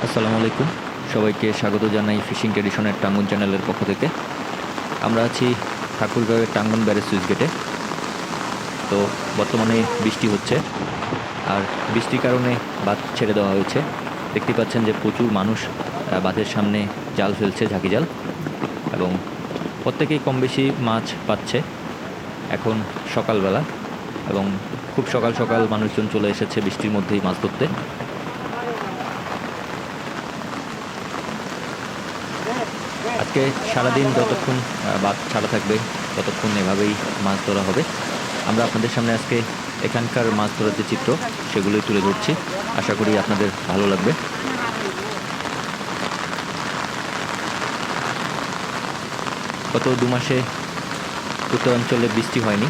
আসসালামু আলাইকুম। সবাইকে স্বাগত জানাই ফিশিং ট্রেডিশনের টাঙ্গন চ্যানেলের পক্ষ থেকে। আমরা আছি ঠাকুরগাঁওয়ের টাঙ্গন ব্যারেজ সুইচ গেটে। তো বর্তমানে বৃষ্টি হচ্ছে, আর বৃষ্টির কারণে বাঁধ ছেড়ে দেওয়া হয়েছে। দেখতে পাচ্ছেন যে প্রচুর মানুষ বাঁধের সামনে জাল ফেলছে, ঝাঁকি জাল, এবং প্রত্যেকেই কম বেশি মাছ পাচ্ছে। এখন সকালবেলা, এবং খুব সকাল সকাল মানুষজন চলে এসেছে বৃষ্টির মধ্যেই মাছ ধরতে। আজকে সারাদিন যতক্ষণ বাঁধ ছাড়া থাকবে ততক্ষণ এভাবেই মাছ ধরা হবে। আমরা আপনাদের সামনে আজকে এখানকার মাছ ধরার যে চিত্র সেগুলোই তুলে ধরছি। আশা করি আপনাদের ভালো লাগবে। গত 2 মাসে উত্তরাঞ্চলে বৃষ্টি হয়নি,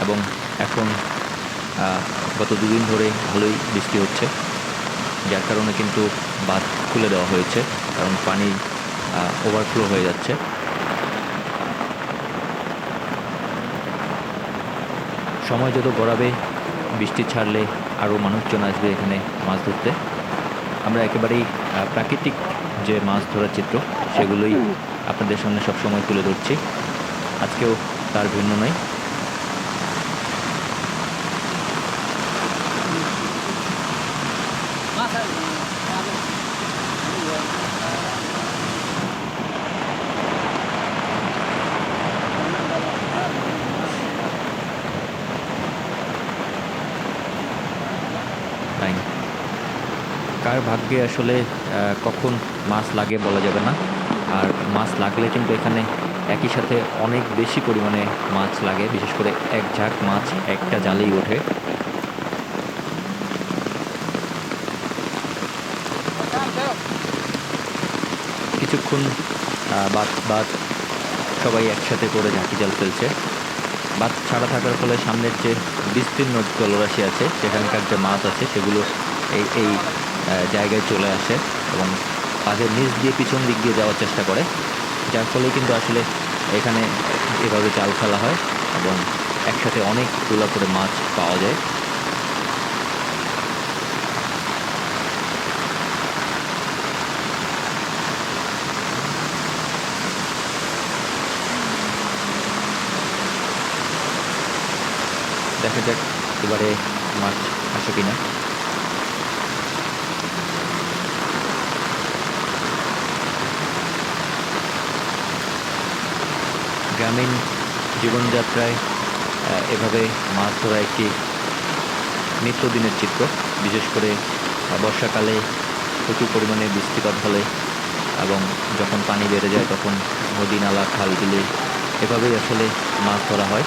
এবং এখন গত 2 দিন ধরে ভালোই বৃষ্টি হচ্ছে, যার কারণে কিন্তু বাঁধ খুলে দেওয়া হয়েছে, কারণ পানি ওভারফ্লো হয়ে যাচ্ছে। সময় যত গড়াবে, বৃষ্টি ছাড়লে আরও মানুষজন আসবে এখানে মাছ ধরতে। আমরা একেবারেই প্রাকৃতিক যে মাছ ধরার চিত্র সেগুলোই আপনাদের সামনে সবসময় তুলে ধরছি। আজকেও তার ভিন্ন নয়। তাই কার ভাগ্যে আসলে কখন মাছ লাগে বলা যাবে না। আর মাছ লাগলে কিন্তু এখানে একই সাথে অনেক বেশি পরিমাণে মাছ লাগে, বিশেষ করে এক ঝাঁক মাছ একটা জালেই ওঠে। কিছুক্ষণ বাদ বাদ সবাই একসাথে করে ঝাঁকি জাল ফেলছে। বাদ ছাড়া থাকার ফলে সামনের যে বিস্তীর্ণ জলরাশি আছে, সেখানকার যে মাছ আছে সেগুলো এই এই জায়গায় চলে আসে এবং বাঁধের নিচ দিয়ে পিছন দিক দিয়ে যাওয়ার চেষ্টা করে, যার ফলে কিন্তু আসলে এখানে এভাবে জাল ফেলা হয় এবং একসাথে অনেকগুলো করে মাছ পাওয়া যায়। দেখা যাক এবারে মাছ আসে কিনা। গ্রামীণ জীবনযাত্রায় এভাবে মাছ ধরা একটি নিত্যদিনের চিত্র। বিশেষ করে বর্ষাকালে প্রচুর পরিমাণে বৃষ্টিপাত হলে এবং যখন পানি বেড়ে যায় তখন নদী, নালা, খাল, বিলে এভাবেই আসলে মাছ ধরা হয়।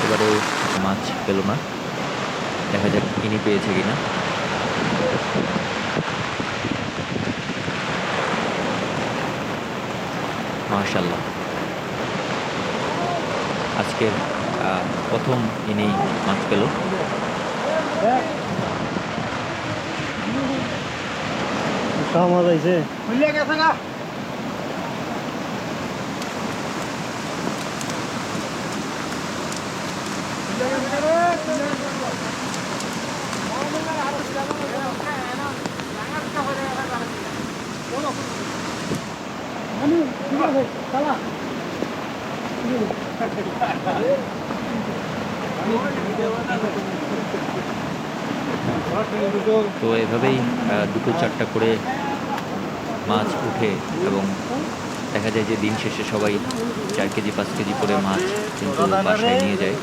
এবারেও মাছ পেল না, দেখা যাক ইনি পেয়েছে কিনা। মাশাআল্লাহ, আজকের প্রথম ইনি মাছ পেল। মজা হয়েছে। তো এভাবেই 2-4টা করে মাছ উঠে এবং দেখা যায় যে দিন শেষে সবাই 4 কেজি 5 কেজি করে মাছ কিন্তু বাসায় নিয়ে যায়।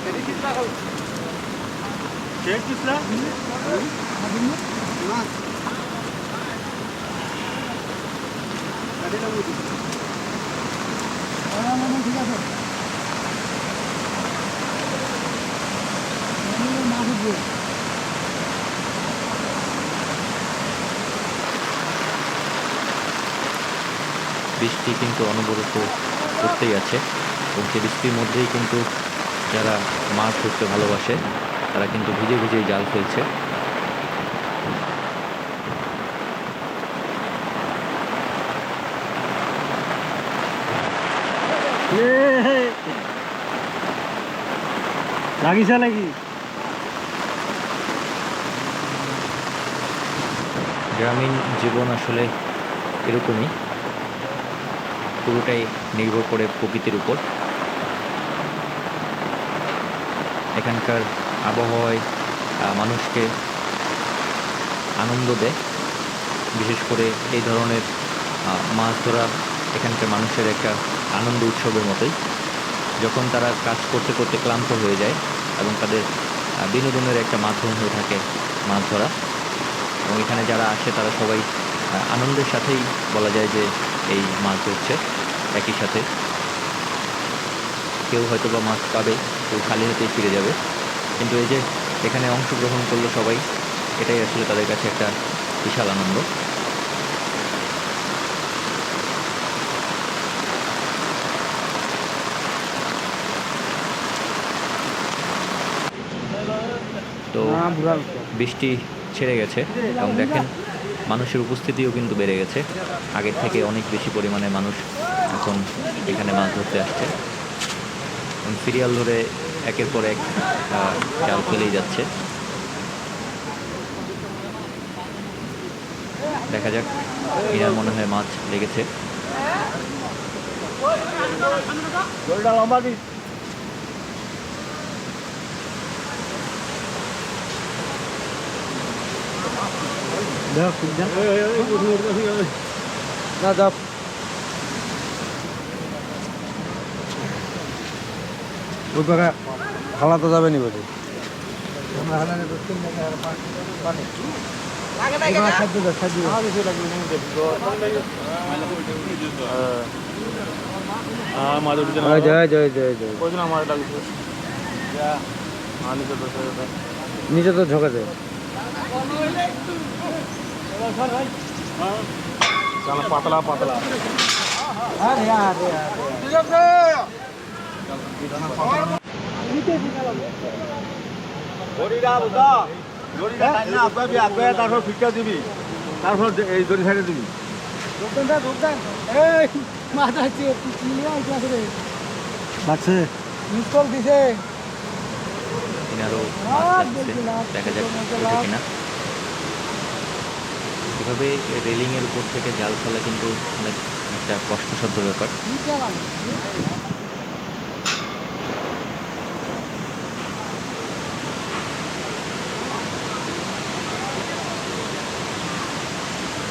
বৃষ্টি কিন্তু অনবরত পড়তেই আছে, এবং সে বৃষ্টির মধ্যেই কিন্তু যারা মাছ ধরতে ভালোবাসে তারা কিন্তু ভিজে ভিজেই জাল ফেলছে। লাগিছে নাকি? গ্রামীণ জীবন আসলে এরকমই, পুরোটাই নির্ভর করে প্রকৃতির উপর। এখানকার আবহাওয়ায় মানুষকে আনন্দ দেয়, বিশেষ করে এই ধরনের মাছ ধরা এখানকার মানুষের একটা আনন্দ উৎসবের মতোই। যখন তারা কাজ করতে করতে ক্লান্ত হয়ে যায় এবং তাদের বিনোদনের একটা মাধ্যম হয়ে থাকে মাছ ধরা, এবং এখানে যারা আসে তারা সবাই আনন্দের সাথেই বলা যায় যে এই মাছ ধরছে একই সাথে। কেউ হয়তো বা মাছ পাবে, কেউ খালি হাতেই ফিরে যাবে, কিন্তু এই যে এখানে অংশগ্রহণ করলো সবাই, এটাই আসলে তাদের কাছে একটা বিশাল আনন্দ। তো বৃষ্টি ছেড়ে গেছে এবং দেখেন মানুষের উপস্থিতিও কিন্তু বেড়ে গেছে, আগের থেকে অনেক বেশি পরিমাণে মানুষ এখন এখানে মাছ ধরতে আসছে এবং সিরিয়াল ধরে একের পর এক জাল ফেলেই যাচ্ছে। দেখা যাক, এনার মনে হয় মাছ লেগেছে। না যাও ওই পাখা হালাতে যাবে নি বলি নিচে তো ঝোঁকা যায় পাতলা পাতলা তারপর ফিকা দিবি, তারপর এই দড়ি ছেড়ে দিবি। এনারও মাছ লাগছে, দেখা যাক ওঠে কিনা। এভাবে রেলিংয়ের উপর থেকে জাল ফেলা কিন্তু অনেক একটা কষ্টসাধ্য ব্যাপার।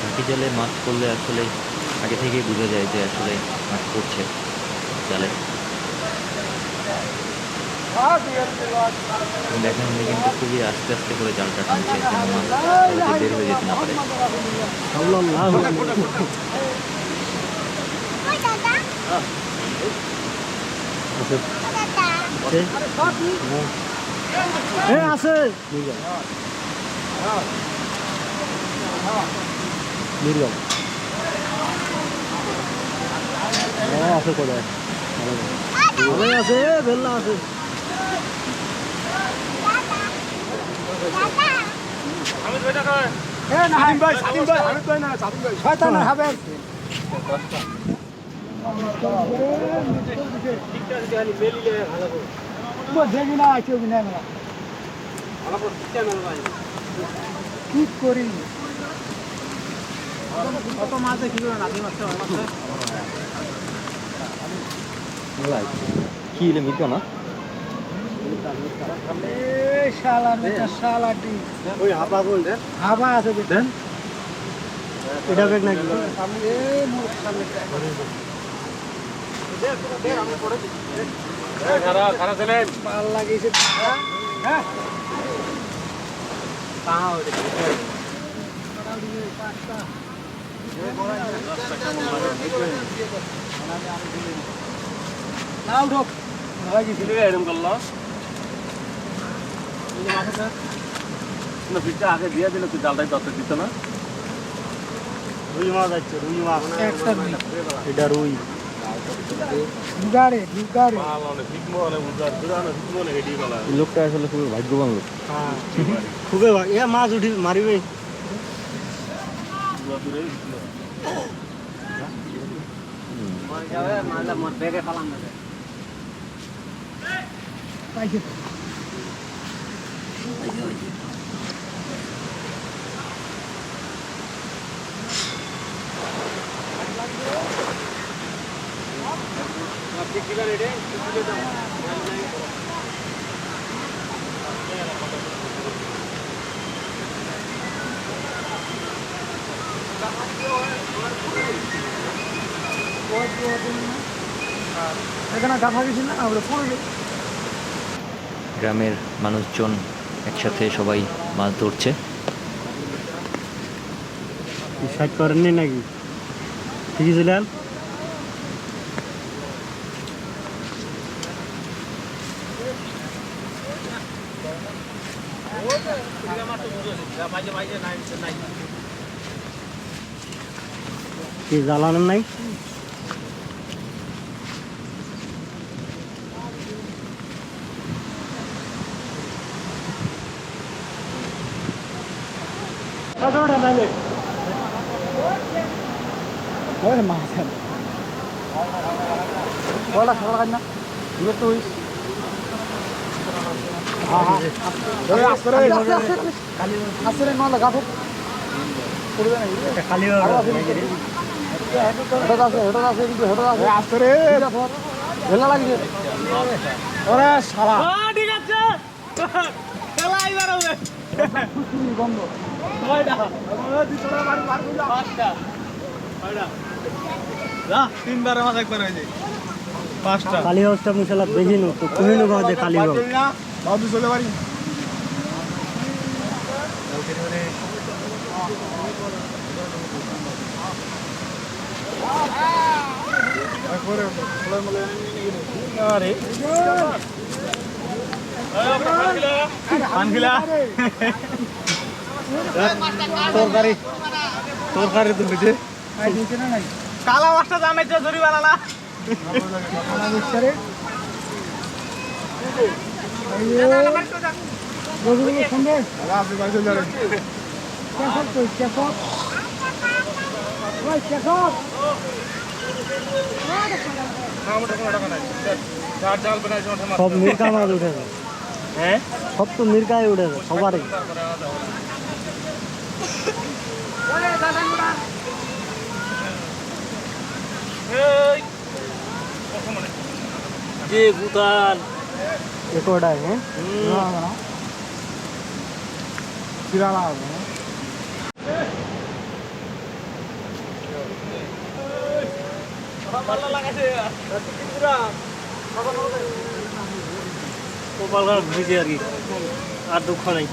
ঝাঁকি জালে মাছ পড়লে আসলে আগে থেকেই বোঝা যায় যে আসলে মাছ পড়ছে জালে। দেখেন উনি কিন্তু খুবই আস্তে আস্তে করে জালটা টানছে যেন মাছ সহজে বের হয়ে যেতে না পারে। আছে আছে কোথায় ভালোই আছে, বেল্লা আছে। কি করি কত মাছ কি কি এলে মিটবে না? হাবা আছে দেখেন এটা বেগ নাকি পাল লাগিয়েছে আগে দিয়ে দিলে তুই জালটাই দশ দিত না। রুই মাছ আছে, রুই মাছ এটা রুই লোকটা আসলে খুবই ভাগ্যবান লোক। খুবই এ মাছ উঠি মারিবে এখানে গাথা গেছি না আমরা পড়বে গ্রামের মানুষজন একসাথে সবাই মাছ ধরছে। সাইড করেননি নাকি ঠিকই ছিলেন কি জ্বালানোর নাই কালী হাউসটা মুশালা দেখি নো তো তুমি নো বাদে কালী হাউস বাবু চলে বাড়ি আরে পানখিলা তরকারি তো বুঝে কালা মাছটা জামাই তো জরি বানালা সব মির্কা মাছ উঠেছে হ্যাঁ সব তো মির্কায় উঠেছে সবারই যে গুতান একোডাই হ্যাঁ কিরালা হবে আর দুঃখ নেই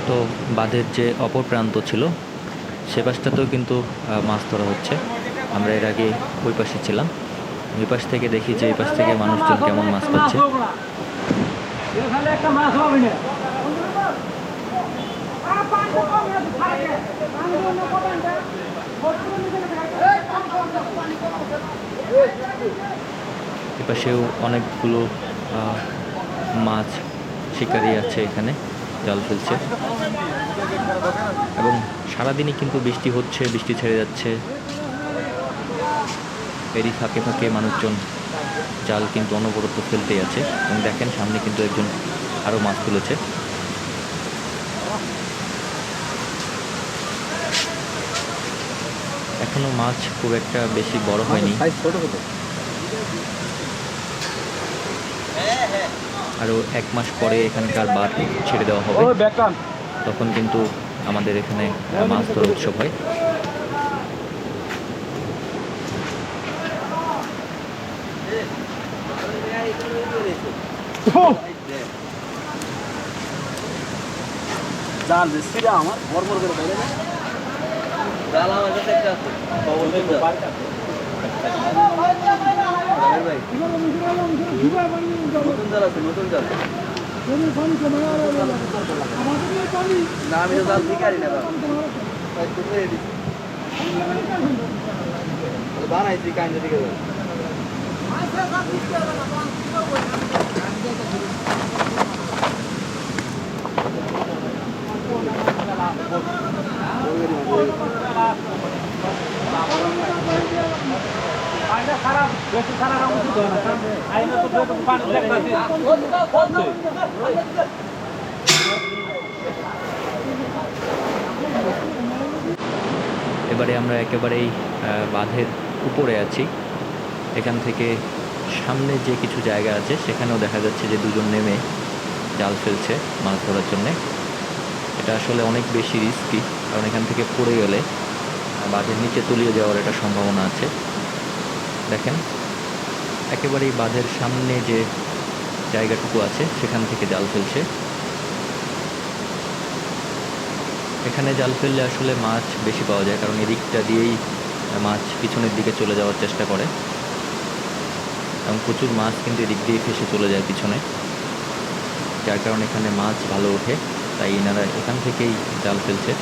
তো বাঁধের যে অপর প্রান্ত ছিল সে পাশটাতেও কিন্তু মাছ ধরা হচ্ছে। আমরা এর আগে ওই পাশে ছিলাম, ওই পাশ থেকে দেখি যে এই পাশ থেকে মানুষজন কেমন মাছ পাচ্ছে। এপাশেও অনেকগুলো মাছ শিকারি আছে, এখানে জাল ফেলছে এবং সারাদিনই কিন্তু বৃষ্টি হচ্ছে, বৃষ্টি ছেড়ে যাচ্ছে। এরই ফাঁকে ফাঁকে মানুষজন জাল কিন্তু অনবরত ফেলতেই আছে এবং দেখেন সামনে কিন্তু একজন আরও মাছ তুলেছে। এখনো মাছ খুব একটা বেশি বড় হয়নি, আরও 1 মাস পরে এখানকার বাঁধ ছেড়ে দেওয়া হবে, তখন কিন্তু আমাদের এখানে মাছ ধরার উৎসব হয়। জাল বেশি আমার বড় বড় করে বাইরে জাল আমার কাছে একটা আছে নতুন জাল আছে, নতুন জাল না, আমি তো জাল ঠিক আনি না বানাইছি কাইন্ডে দিকে খারাপ বেশি খারাপ আইনা তো পানি দেখতেছি এবারে আমরা একেবারেই বাঁধের উপরে আছি। এখান থেকে সামনে যে কিছু জায়গা আছে সেখানেও দেখা যাচ্ছে যে দুজন নেমে জাল ফেলছে মাছ ধরার জন্যে। এটা আসলে অনেক বেশি রিস্কি, কারণ এখান থেকে পড়ে গেলে বাঁধের নিচে তলিয়ে যাওয়ার একটা সম্ভাবনা আছে। দেখেন একেবারেই বাঁধের সামনে যে জায়গাটুকু আছে সেখান থেকে জাল ফেলছে। এখানে জাল ফেললে আসলে মাছ বেশি পাওয়া যায়, কারণ এদিকটা দিয়েই মাছ পিছনের দিকে চলে যাওয়ার চেষ্টা করে এবং প্রচুর মাছ কিন্তু এদিক দিয়ে ফেসে চলে যায় পিছনে, যার কারণে এখানে মাছ ভালো ওঠে। তাই এনারা এখান থেকেই জাল ফেলছে।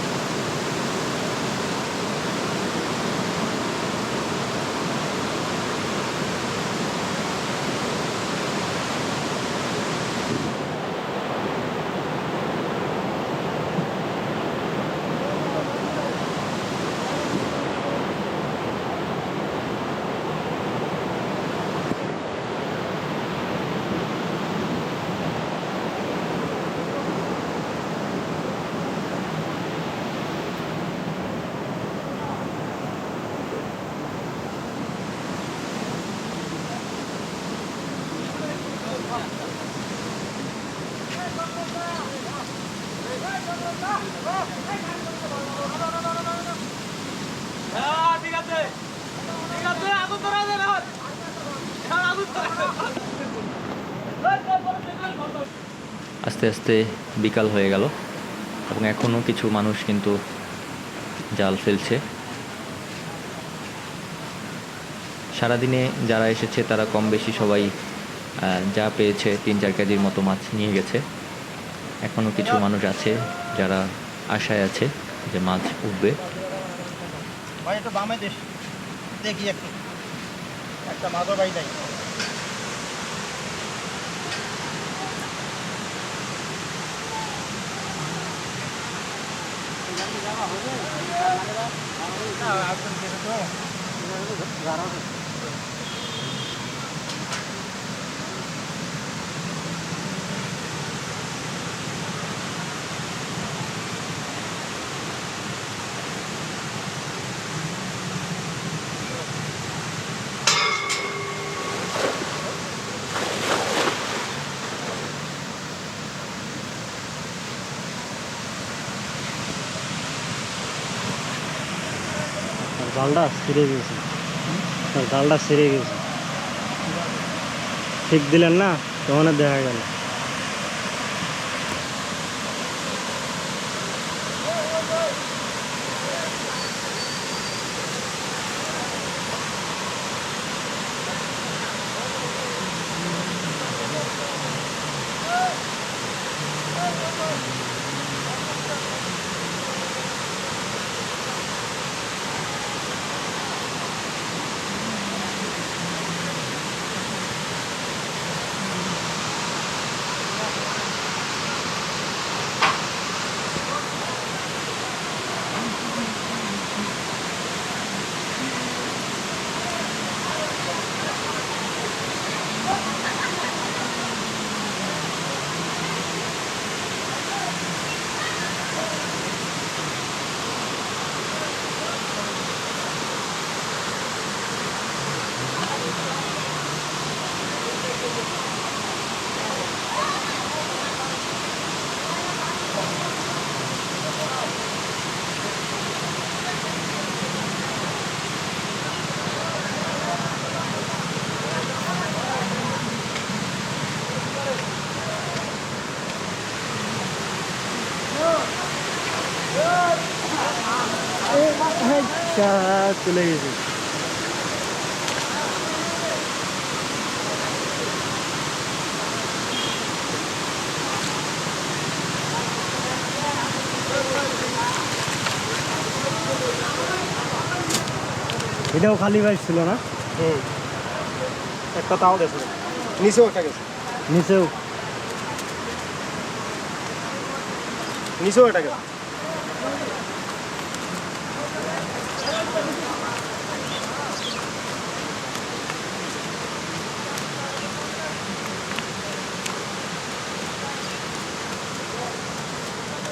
ঠিক আছে ঠিক আছে আগুন ধরা যাবে আগুন আস্তে আস্তে বিকাল হয়ে গেল এবং এখনও কিছু মানুষ কিন্তু জাল ফেলছে। সারাদিনে যারা এসেছে তারা কম বেশি সবাই যা পেয়েছে 3-4 কেজির মতো মাছ নিয়ে গেছে। এখনও কিছু মানুষ আছে যারা আশায় আছে যে মাছ উঠবে। ভাই একটু বামে দেশ দেখি একটু একটা মাদর ভাই যাই জালটা ছিঁড়ে গেছে, জালটা ছিঁড়ে গেছে, ঠিক দিলেন না তখন দেখা গেল। চলে গেছে। এটাও খালি বাইক ছিল না? একটা তাও গেছে, নিচেও একটা গেছে, নিচেও নিচেও একটা গেছে।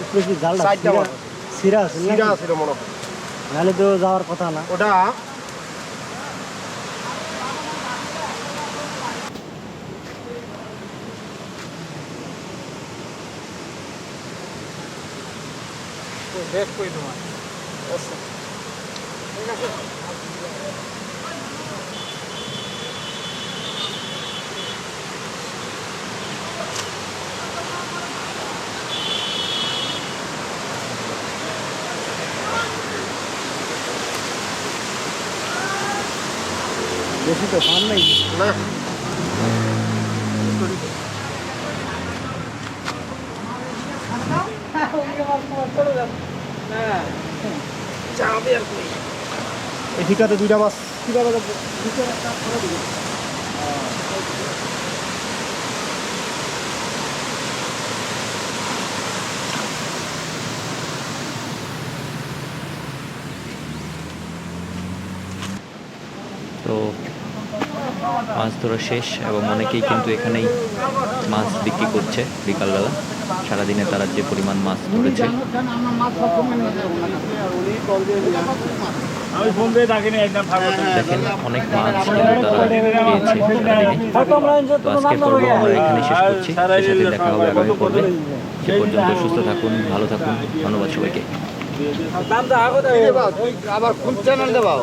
উপরে কি জালটা সাইডটা ছিঁড়া- মারো। ছিঁড়া আছে নাকি? সিরা ছিল মনে হয় নাহলে তো যাওয়ার কথা না। ওটা। বেশ কই তোমার আচ্ছা ঠিক আছে। বেশি তো পান নাই। না এই ঠিকাতে দুইটা মাছ কিভাবে যাবো? তো মাছ ধরা শেষ এবং অনেকেই কিন্তু এখানেই মাছ বিক্রি করছে বিকালবেলা। সারাদিনে তারা যে পরিমাণ মাছ ধরেছে, দেখেন অনেক মাছ কিন্তু তারা পেয়েছে সারাদিনে। তো আজকের পর্ব আমরা এখানে শেষ করছি, সেই সাথে দেখা হবে আগামী পর্বে। সে পর্যন্ত সুস্থ থাকুন, ভালো থাকুন, ধন্যবাদ সবাইকে। আবার কোন চ্যানেল দেবাও?